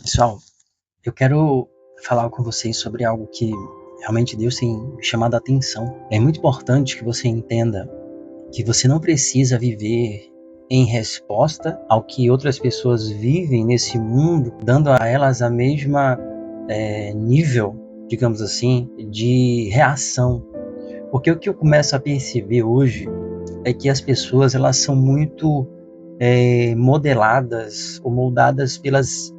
Pessoal, eu quero falar com vocês sobre algo que realmente Deus tem me chamado a atenção. É muito importante que você entenda que você não precisa viver em resposta ao que outras pessoas vivem nesse mundo, dando a elas a mesma nível, digamos assim, de reação. Porque o que eu começo a perceber hoje é que as pessoas elas são muito modeladas ou moldadas pelas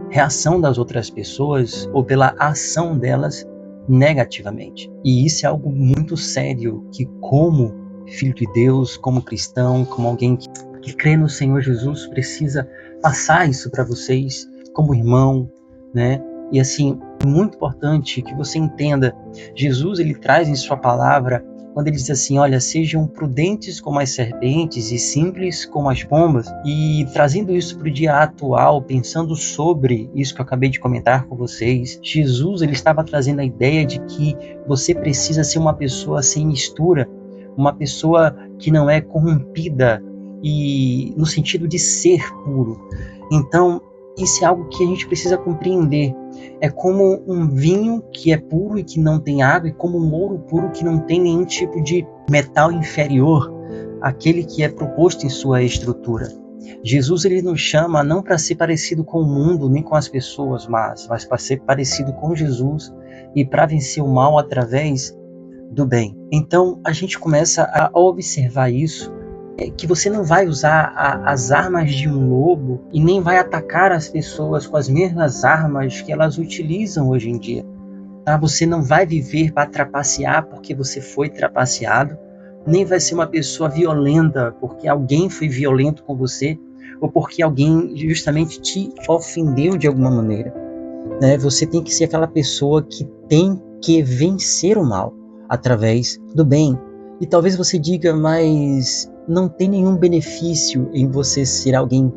reação das outras pessoas ou pela ação delas negativamente. E isso é algo muito sério que, como filho de Deus, como cristão, como alguém que crê no Senhor Jesus, precisa passar isso para vocês como irmão, né? E assim, é muito importante que você entenda, Jesus ele traz em sua palavra quando ele diz assim, olha, sejam prudentes como as serpentes e simples como as pombas. E trazendo isso para o dia atual, pensando sobre isso que eu acabei de comentar com vocês, Jesus ele estava trazendo a ideia de que você precisa ser uma pessoa sem mistura, uma pessoa que não é corrompida, e no sentido de ser puro. Então, isso é algo que a gente precisa compreender. É como um vinho que é puro e que não tem água, e como um ouro puro que não tem nenhum tipo de metal inferior àquele que é proposto em sua estrutura. Jesus ele nos chama não para ser parecido com o mundo, nem com as pessoas, mas para ser parecido com Jesus e para vencer o mal através do bem. Então, a gente começa a observar isso, que você não vai usar as armas de um lobo e nem vai atacar as pessoas com as mesmas armas que elas utilizam hoje em dia. Tá? Você não vai viver para trapacear porque você foi trapaceado, nem vai ser uma pessoa violenta porque alguém foi violento com você ou porque alguém justamente te ofendeu de alguma maneira. Né? Você tem que ser aquela pessoa que tem que vencer o mal através do bem. E talvez você diga, mas não tem nenhum benefício em você ser alguém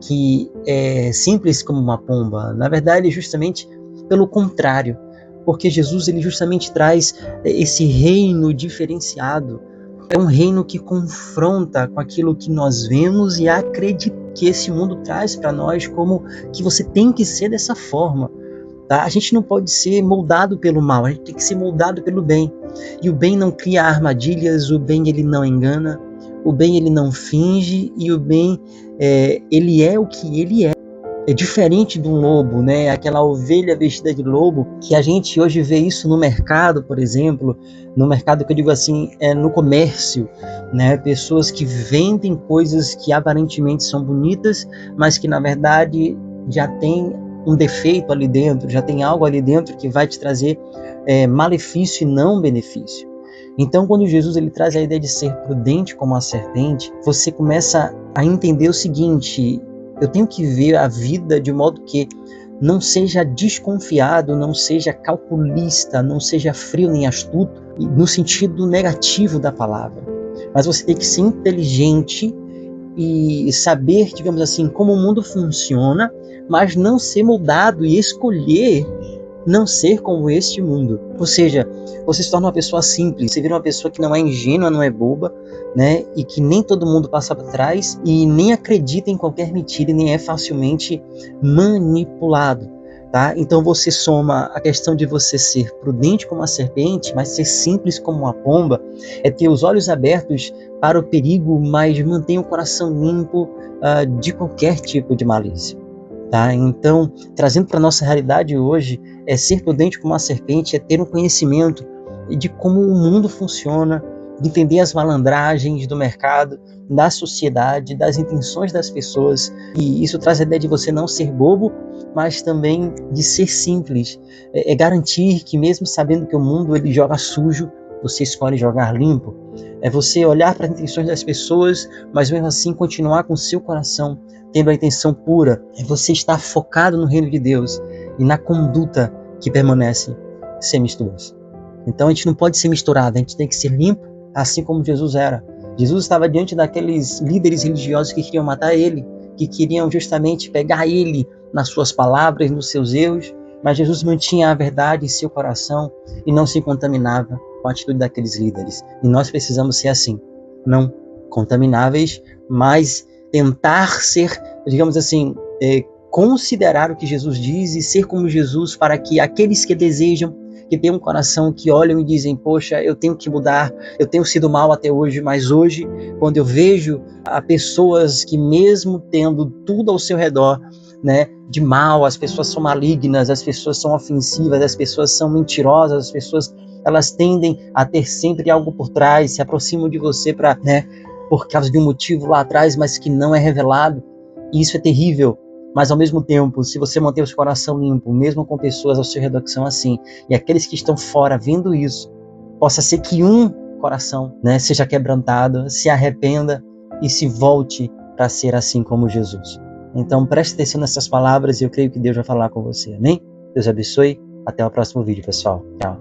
que é simples como uma pomba. Na verdade, justamente pelo contrário, porque Jesus ele justamente traz esse reino diferenciado. É um reino que confronta com aquilo que nós vemos e acredita que esse mundo traz para nós, como que você tem que ser dessa forma. Tá? A gente não pode ser moldado pelo mal, a gente tem que ser moldado pelo bem. E o bem não cria armadilhas, o bem ele não engana, o bem ele não finge, e o bem ele é o que ele é. É diferente de um lobo, né? Aquela ovelha vestida de lobo, que a gente hoje vê isso no mercado, por exemplo, no mercado que eu digo assim, no comércio, né? Pessoas que vendem coisas que aparentemente são bonitas, mas que na verdade já tem um defeito ali dentro, já tem algo ali dentro que vai te trazer malefício e não benefício. Então, quando Jesus ele traz a ideia de ser prudente como a serpente, você começa a entender o seguinte: eu tenho que ver a vida de modo que não seja desconfiado, não seja calculista, não seja frio nem astuto, no sentido negativo da palavra. Mas você tem que ser inteligente e saber, digamos assim, como o mundo funciona, mas não ser moldado e escolher não ser como este mundo. Ou seja, você se torna uma pessoa simples, você vira uma pessoa que não é ingênua, não é boba, né? E que nem todo mundo passa para trás e nem acredita em qualquer mentira e nem é facilmente manipulado. Tá? Então você soma a questão de você ser prudente como a serpente, mas ser simples como uma pomba, é ter os olhos abertos para o perigo, mas manter o coração limpo de qualquer tipo de malícia. Tá? Então, trazendo para a nossa realidade hoje, ser prudente como uma serpente é ter um conhecimento de como o mundo funciona, de entender as malandragens do mercado, da sociedade, das intenções das pessoas. E isso traz a ideia de você não ser bobo, mas também de ser simples. É garantir que mesmo sabendo que o mundo ele joga sujo, você escolhe jogar limpo. É você olhar para as intenções das pessoas, mas mesmo assim continuar com o seu coração tendo a intenção pura. É você estar focado no reino de Deus e na conduta que permanece sem misturas. Então a gente não pode ser misturado, a gente tem que ser limpo, assim como Jesus era. Jesus estava diante daqueles líderes religiosos que queriam matar ele, que queriam justamente pegar ele nas suas palavras, nos seus erros, mas Jesus mantinha a verdade em seu coração e não se contaminava com a atitude daqueles líderes. E nós precisamos ser assim, não contamináveis, mas tentar ser, digamos assim, considerar o que Jesus diz e ser como Jesus, para que aqueles que desejam, que têm um coração, que olham e dizem, poxa, eu tenho que mudar, eu tenho sido mal até hoje, mas hoje, quando eu vejo pessoas que mesmo tendo tudo ao seu redor, né, de mal, as pessoas são malignas, as pessoas são ofensivas, as pessoas são mentirosas, as pessoas, elas tendem a ter sempre algo por trás, se aproximam de você para, né, por causa de um motivo lá atrás, mas que não é revelado. E isso é terrível. Mas ao mesmo tempo, se você manter o seu coração limpo, mesmo com pessoas ao seu redor que são assim, e aqueles que estão fora vendo isso, possa ser que um coração, né, seja quebrantado, se arrependa e se volte para ser assim como Jesus. Então preste atenção nessas palavras e eu creio que Deus vai falar com você. Amém? Deus abençoe. Até o próximo vídeo, pessoal. Tchau.